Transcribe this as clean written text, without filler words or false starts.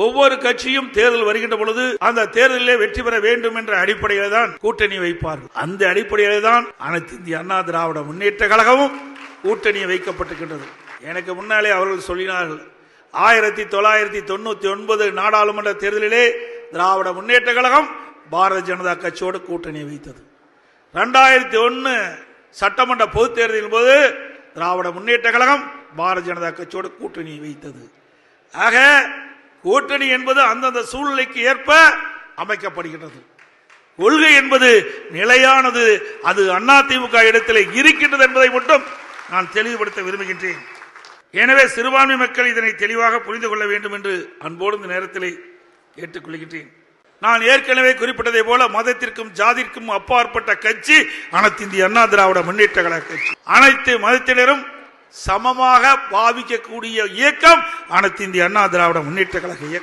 ஒவ்வொரு கட்சியும் தேர்தல் வருகின்ற பொழுது அந்த தேர்தலிலே வெற்றி பெற வேண்டும் என்ற அடிப்படையில் தான் கூட்டணி வைப்பார்கள். அந்த அடிப்படையில் தான் அனைத்து இந்திய அண்ணா திராவிட முன்னேற்ற கழகமும் கூட்டணி வைக்கப்பட்டிருக்கின்றது. எனக்கு முன்னாலே அவர்கள் சொல்லினார்கள், 1999 நாடாளுமன்ற தேர்தலிலே திராவிட முன்னேற்ற கழகம் பாரதிய ஜனதா கட்சியோடு கூட்டணி வைத்தது. 2001 சட்டமன்ற பொதுத் தேர்தலின் போது திராவிட முன்னேற்ற கழகம் பாரதிய ஜனதா கட்சியோடு கூட்டணி வைத்தது. ஆக கூட்டணி என்பது அந்தந்த சூழ்நிலைக்கு ஏற்ப அமைக்கப்படுகின்றது. கொள்கை என்பது நிலையானது, அது அதிமுக இடத்தில் இருக்கின்றது என்பதை மட்டும் நான் தெளிவுபடுத்த விரும்புகின்றேன். எனவே சிறுபான்மை மக்கள் இதனை தெளிவாக புரிந்து கொள்ள வேண்டும் என்று அன்போடு இந்த நேரத்தில் கேட்டுக்கொள்கின்றேன். நான் ஏற்கனவே குறிப்பிட்டதை போல மதத்திற்கும் ஜாதிற்கும் அப்பாற்பட்ட கட்சி அனைத்து இந்திய அண்ணா திராவிட முன்னேற்ற கழக கட்சி. அனைத்து மதத்தினரும் சமமாக பாவிக்கக்கூடிய இயக்கம் அனைத்து இந்திய அண்ணா திராவிட முன்னேற்ற கழக இயக்கம்.